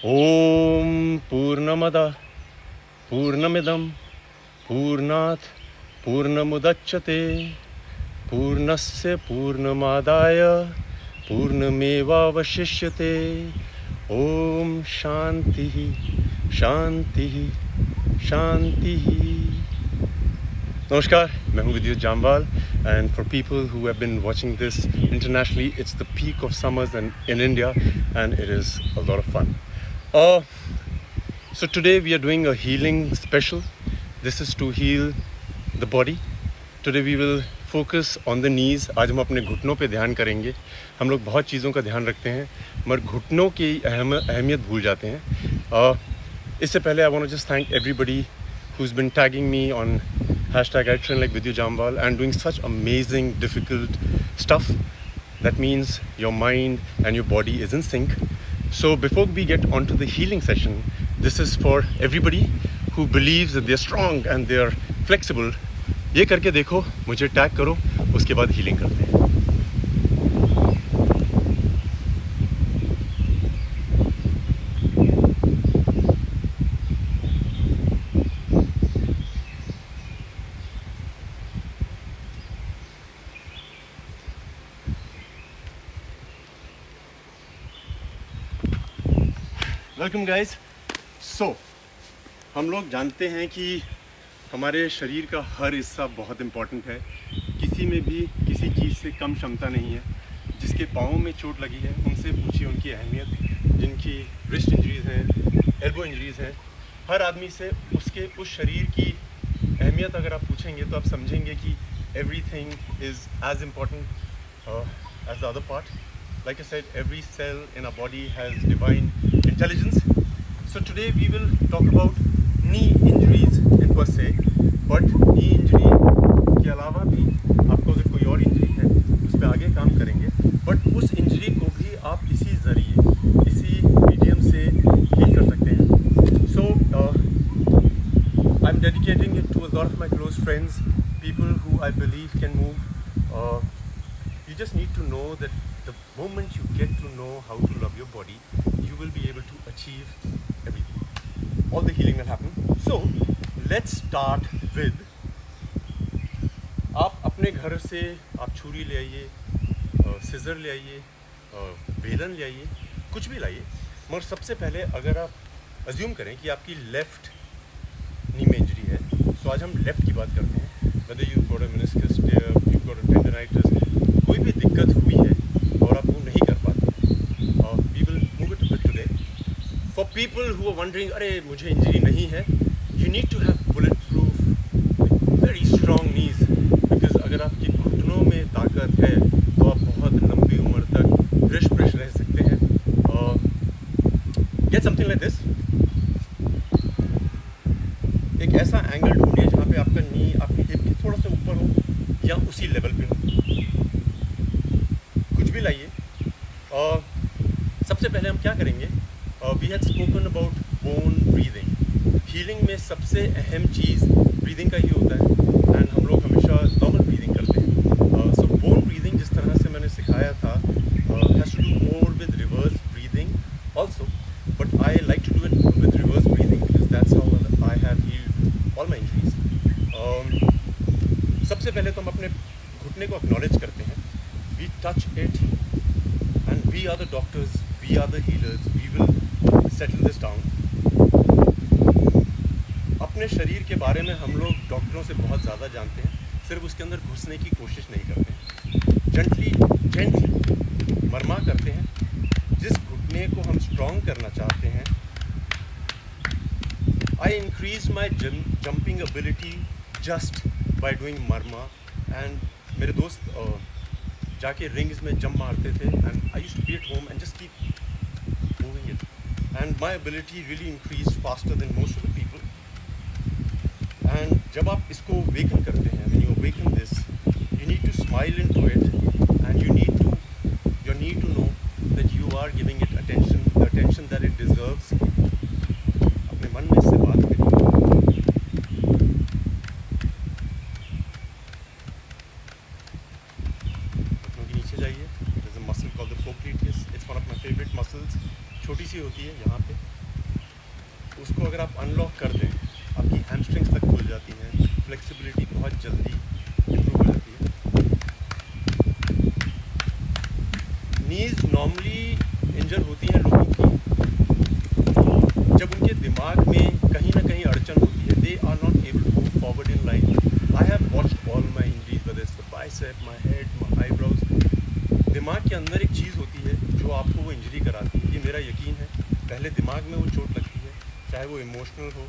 ओम पूर्णमदः पूर्णमिदं पूर्णात् पूर्णमुदच्यते पूर्णस्य पूर्णमादाय पूर्णमेवावशिष्यते। ओम शांति शांति शांति। नमस्कार, मैं हूँ विद्युत Jammwal and for people who have been watching this internationally, it's the peak of summers in India and it is a lot of fun. So today we are doing a healing special. This is to heal the body. Today we will focus on the knees. आज हम अपने घुटनों पे ध्यान करेंगे। हम लोग बहुत चीज़ों का ध्यान रखते हैं मगर घुटनों की अहमियत भूल जाते हैं। इससे पहले I want to just thank everybody who's been tagging me on hashtag I train like Vidyu Jamwal and doing such amazing difficult stuff. That means your mind and your body is in sync. So before we get onto the healing session, this is for everybody who believes that they're strong and they're flexible. ये करके देखो, मुझे tag करो, उसके बाद healing करते हैं। Welcome guys. सो हम लोग जानते हैं कि हमारे शरीर का हर हिस्सा बहुत इम्पॉर्टेंट है। किसी में भी किसी चीज़ से कम क्षमता नहीं है। जिसके पाँव में चोट लगी है उनसे पूछिए उनकी अहमियत। जिनकी रिस्ट इंजरीज़ हैं, एल्बो इंजरीज़ हैं, हर आदमी से उसके उस शरीर की अहमियत अगर आप पूछेंगे तो आप समझेंगे कि everything is as important as the other part. Like I said, every cell in our body has divine intelligence. So today we will talk about knee injuries in per se, but knee injury के अलावा भी आपको अगर कोई और injury है उस पर आगे काम करेंगे, बट उस इंजरी को भी आप इसी ज़रिए, इसी मीडियम से हील कर सकते हैं। So I'm dedicating it to a lot of my close friends, people who I believe can move. You just need to know that the moment you get to know how to love your body, you will be able to achieve everything. All the healing will happen. So, let's start with, आप अपने घर से आप छुरी ले आइए, scissor ले आइए, बेलन ले आइए, कुछ भी लाइए, मगर सबसे पहले अगर आप अज्यूम करें कि आपकी लेफ़्ट नी में इंजरी है, तो आज हम लेफ़्ट की बात करते हैं। whether you've got a meniscus tear, you've got a tendonitis, कोई भी दिक्कत हुई है और आप वो नहीं कर पाते, we will move it a bit today. For people who are wondering, अरे मुझे इंजरी नहीं है, you need to have bulletproof, very strong knees, because अगर आपकी घुटनों में ताकत है तो आप बहुत लंबी उम्र तक हृष्ट-पुष्ट रह सकते हैं। Get something like this. एक ऐसा एंगल ढूंढिए जहाँ पे आपका नी आपकी हिप के थोड़ा सा ऊपर हो या उसी लेवल पे हो। कुछ भी लाइए। सबसे पहले हम क्या करेंगे, we had spoken about bone breathing. Healing में सबसे अहम चीज़ ब्रीदिंग का ही होता है एंड हम लोग हमेशा नॉर्मल ब्रीदिंग करते हैं। सो बोन ब्रीदिंग जिस तरह से मैंने सिखाया था has to do more with reverse breathing also, but I like to do it with reverse breathing because that's how I have healed all my injuries. सबसे पहले तो हम अपने घुटने को एक्नॉलेज करते हैं। We touch it and we are the doctors, we are the healers, we will settle this down. अपने शरीर के बारे में हम लोग डॉक्टरों से बहुत ज़्यादा जानते हैं, सिर्फ उसके अंदर घुसने की कोशिश नहीं करते। जेंटली मरमा करते हैं। जिस घुटने को हम स्ट्रॉन्ग करना चाहते हैं, I increase my jumping ability just by doing Marma. and मेरे दोस्त जाके रिंग्स में जंप मारते थे and I used to be at home and just keep moving it and my ability really increase faster than most of the people. And जब आप इसको waken करते हैं, when you awaken this, you need to smile into it and you need to know that you are giving it attention, the attention that it deserves. अपने मन में इससे बात करिए। जाइए, there's a muscle called the popliteus. It's one of my favorite muscles. छोटी सी होती है यहाँ पे, उसको अगर आप अनलॉक कर दें आपकी हैमस्ट्रिंग्स तक खुल जाती हैं, फ्लेक्सिबिलिटी बहुत जल्दी इम्प्रूव हो जाती है। नीज नॉर्मली इंजर होती हैं लोगों की जब उनके दिमाग में कहीं ना कहीं अड़चन होती है, they are not able to move forward in life. I have watched all my injuries, whether it's the bicep, my head, my eyebrows. दिमाग के अंदर एक चीज़ होती है जो आपको वो इंजरी कराती है। ये मेरा यकीन है, पहले दिमाग में वो चोट लगती है, चाहे वो इमोशनल हो,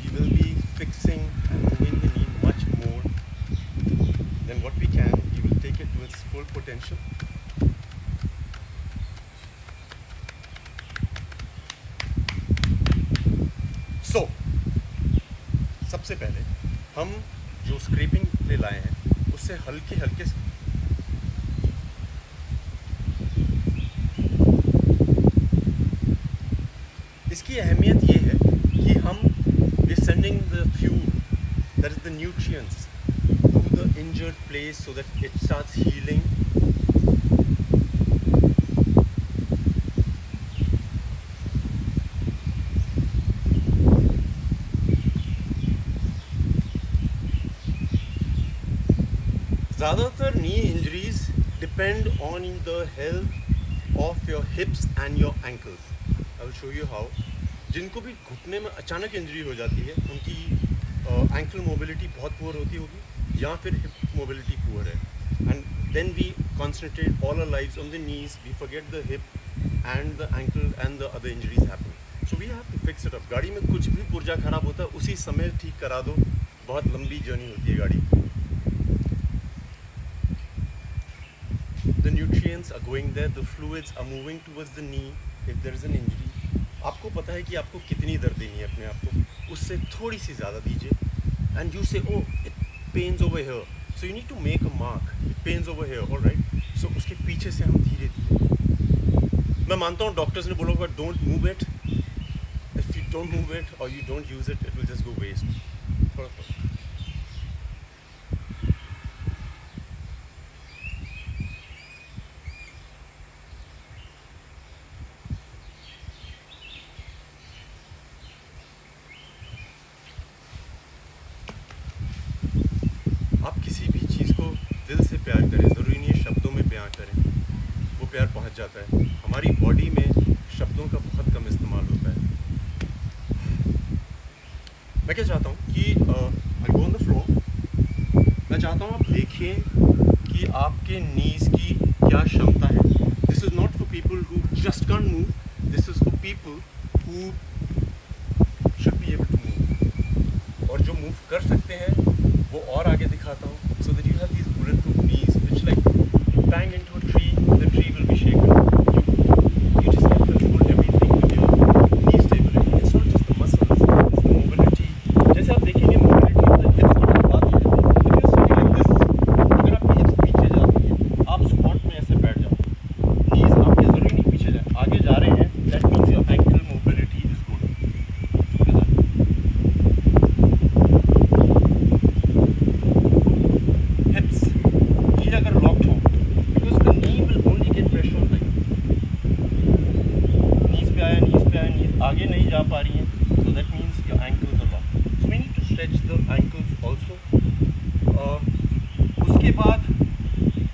we will be fixing and moving the knee much more than what we can. You will take it to its full potential. So, सबसे पहले हम जो स्क्रैपिंग ले लाए हैं उससे हल्के हल्के इसकी अहमियत ये है कि हम sending the fuel, that is the nutrients, to the injured place so that it starts healing. ज़्यादातर knee injuries depend on the health of your hips and your ankles. I will show you how. जिनको भी घुटने में अचानक injury हो जाती है उनकी एंकल मोबिलिटी बहुत पुअर होती होगी या फिर हिप मोबिलिटी पुअर है, and then we concentrate all our lives on the knees, we forget the hip and the ankle and the other injuries happen, so we have to fix it up. गाड़ी में कुछ भी पुर्जा खराब होता है उसी समय ठीक करा दो, बहुत लंबी जर्नी होती है गाड़ी। The nutrients are going there, the fluids are moving towards the knee. If there is an injury, आपको पता है कि आपको कितनी दर्द देनी है अपने आप को, उससे थोड़ी सी ज़्यादा दीजिए, and you say oh it pains over here, so you need to make a mark, it pains over here, alright. So उसके पीछे से हम धीरे धीरे, मैं मानता हूँ डॉक्टर्स ने बोला but don't move it, if you don't move it और you don't use it, it will just go waste. थोड़ा थोड़ा आप किसी भी चीज़ को दिल से प्यार करें, ज़रूरी नहीं है शब्दों में बयां करें, वो प्यार पहुंच जाता है। हमारी बॉडी में शब्दों का बहुत कम इस्तेमाल होता है। मैं क्या चाहता हूँ कि आई गो ऑन द फ्लोर, मैं चाहता हूँ आप देखिए कि आपके नीज की क्या क्षमता है। This is not for people who just can't move, this is for people who should be able to move, और जो मूव कर सकते हैं वो और आगे दिखाता हूँ, so that you have these bulletproof knees which like you bang into a tree, the tree will be shaken. You just can control everything with your knee stability. It's not just the muscles, it's the mobility. जैसे आप देखेंगे mobility of the hips की बात है, if you're sitting like this, अगर आपकी hips पीछे जाती है, आप squat में ऐसे बैठ जाओ, knees आपके ज़रूरी नहीं पीछे जाए, आगे जा रहे हैं, that means your ankle mobility is good. आगे नहीं जा पा रही हैं, so that means your ankles are locked. So we need to stretch the ankles also. उसके बाद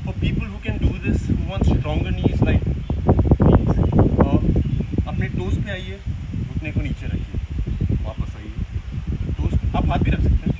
for people who can do this, who want stronger knees like knees, अपने toes पे आइए, घुटने को नीचे रखिए, वापस आइए, टोज आप हाथ भी रख सकते हैं।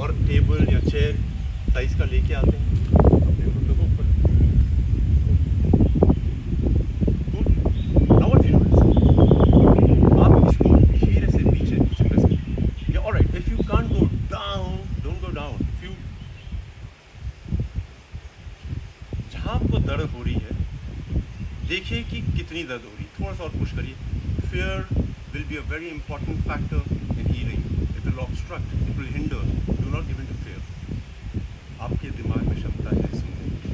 और टेबल या चेयर साइज का लेके आते हैं अपने घुटनों को ऊपर। नाउ व्हाट यू डू, आप इसको धीरे से पीछे पीछे प्रेस करें। Alright, if you can't go down, don't go down. If you, जहाँ आपको दर्द हो रही है देखिए कि कितनी दर्द हो रही है, थोड़ा सा और पुश करिए। Fear will be a very important factor in healing. It will obstruct, it will hinder. Do not give in to fear. आपके दिमाग में क्षमता है सुनने की,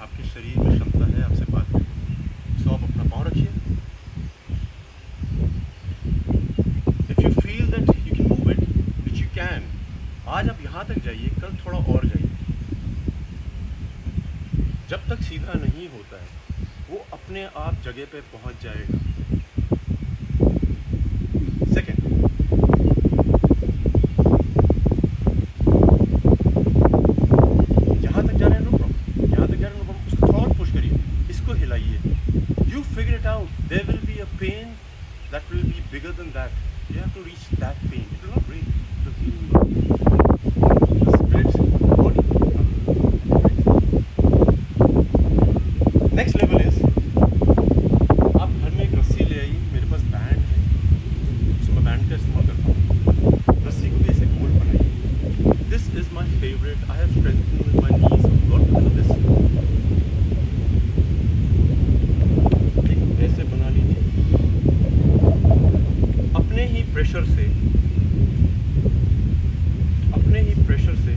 आपके शरीर में क्षमता है आपसे बात करने। सो आप अपना पाँव रखिए। If you feel that you can move it, which you can, आज आप यहाँ तक जाइए, कल थोड़ा और जाइए। जब तक सीधा नहीं होता है वो अपने आप जगह पे पहुँच जाएगा। सेकेंड, जहाँ तक जा रहे हैं नो प्रॉब्लम, यहाँ तक जा रहे हैं नो प्रॉब्लम, उसको थोड़ा और पुश करिए, इसको हिलाइए। You figure it out, there will be a pain that will be bigger than that. You have to reach that pain, it will not break the spirit body. Next level is, आप घर में एक रस्सी ले आइए। मेरे pass band है, मैं बैंड का इस्तेमाल करता हूँ। रस्सी को भी ऐसे गोल बनाइए। This is my favourite. I have strengthened my knees got to this. ठीक ऐसे बना लीजिए। अपने ही प्रेशर से, अपने ही प्रेशर से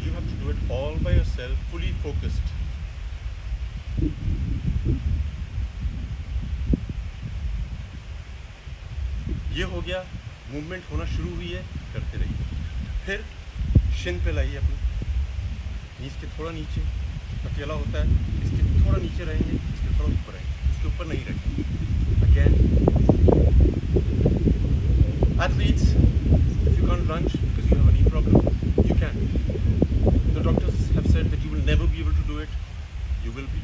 you have to do it all by yourself, fully focused. ये हो गया, मूवमेंट होना शुरू हुई है, करते रहिए। फिर शिन पे लाइए अपने, नीज के थोड़ा नीचे, अकेला होता है, इसके थोड़ा नीचे रहेंगे, इसके थोड़ा ऊपर रहेंगे, इसके ऊपर नहीं रहेंगे। Again, athletes, if you can't lunge because you have a knee problem, you can. The doctors have said that you will never be able to do it. You will be.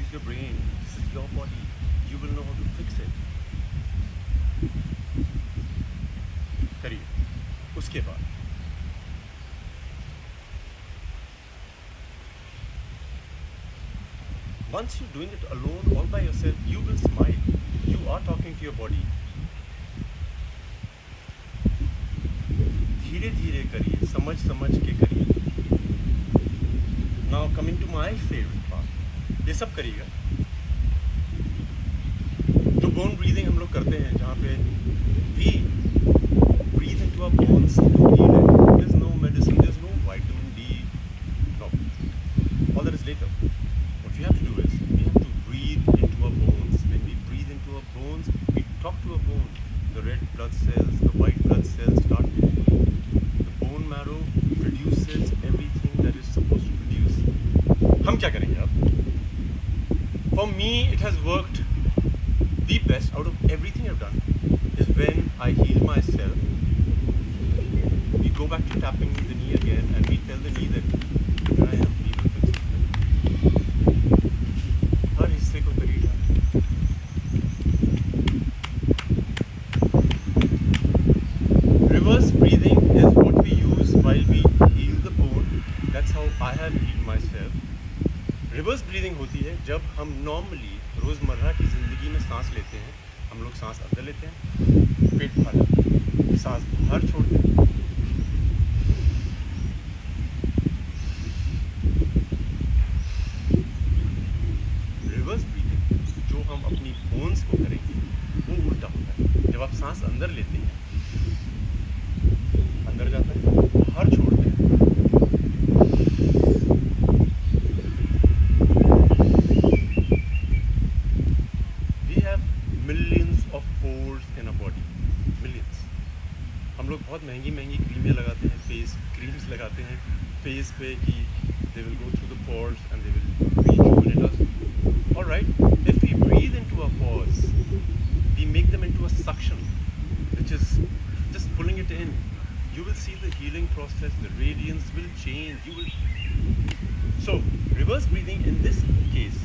Use your brain. This is your body. You will know how to fix it. करिए। उसके बाद once you're doing it alone, all by yourself, you will smile. You are talking to your body. धीरे धीरे करिए, समझ समझ के करिए। Now coming to my favorite part, ये सब करिएगा। जो बोन ब्रीदिंग हम लोग करते हैं, जहाँ पे we breathe into our bones to heal it. There's no medicine, there's no vitamin D, no. All that is later. What we have to do is, we have to breathe into our bones. When we breathe into our bones, we talk to our bones. The red blood cells, the white blood cells start moving. The bone marrow produces everything that is supposed to produce. हम क्या करेंगे अब? For me, it has worked the best out of everything I've done is when I heal myself. We go back to tapping the knee again and we tell the knee that here I am, we will fix it. हर हिस्से को करिएगा। Reverse breathing is what we use while we heal the bone. That's how I have healed myself. Reverse breathing होती है जब हम normally रोज़मर्रा की ज़िंदगी में सांस लेते हैं। हम लोग सांस अंदर लेते हैं, पेट भर जाता है, सांस बाहर छोड़ते हैं। रिवर्स ब्रीदिंग जो हम अपनी बोन्स को करेंगे वो उल्टा होता है। जब आप सांस अंदर लेते हैं, अंदर जाता है, बाहर छोड़ते हैं। हम लोग बहुत महंगी महंगी क्रीमें लगाते हैं, फेस क्रीम्स लगाते हैं फेस पे कि they will go through the pores and they will rejuvenate us. All right, if we breathe into our pores, we make them into a suction, which is just pulling it in. You will see the healing process, the radiance will change. You will. So reverse breathing in this case,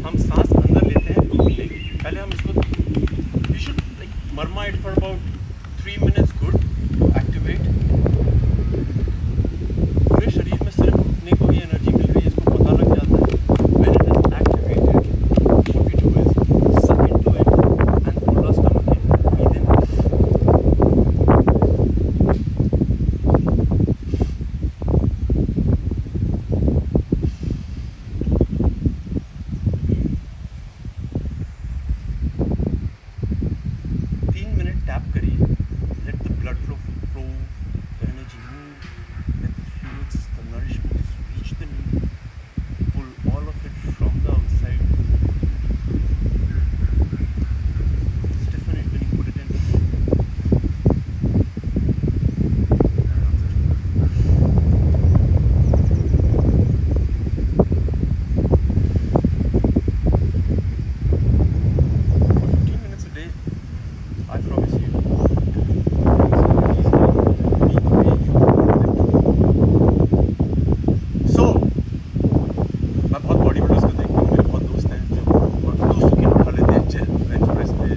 हम सांस अंदर लेते हैं 3 minutes good. Activate. पूरे शरीर में सिर्फ घुटने को ही एनर्जी मिल रही है, इसको पता लग जाता है. When it is activated, what we do is suck into it and pull our stomach in. Breathe in. Tap करिए. Let the blood flow, the energy move, let the fluids, the nourishment reach the knee. Pull all of it from the outside. Stiffen it when you put it in. For 15 minutes a day, I promise you. So, मैं बहुत body builders को देखता हूँ, मेरे बहुत दोस्त हैं जो दोस्तों की उठा लेते हैं बेंच प्रेस पे,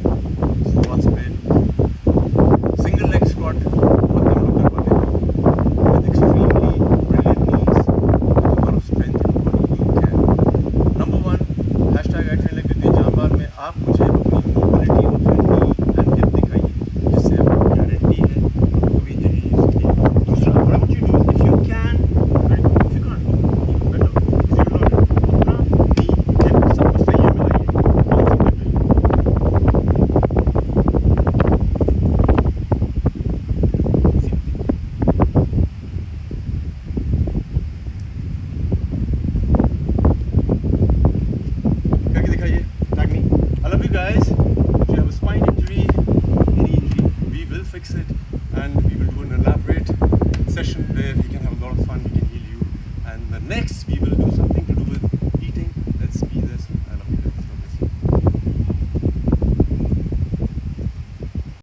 स्क्वाट्स पे, सिंगल लेग स्क्वाट बहुत कम लोग कर पाते हैं. With extremely brilliant knees, with a lot of strength in body, you can. Number one, hashtag I train like Ditya Jambar में आप मुझे अपनी mobility of your knee and hip दिखाइए, जिससे आपको गारंटी है कभी इंजरी नहीं हो सकती. दूसरा, what I want you to do is if you can, very good. If you can't, even better. If you learn it, अपना knee hip सब कुछ सही है मिलाइए, कौन सी कर रही है. करके दिखाइए. Tag me. I love you guys. If you have a spine injury, any injury, we will fix it and we will do an elaborate session where we can have a lot of fun, we can heal you, and the next we will do some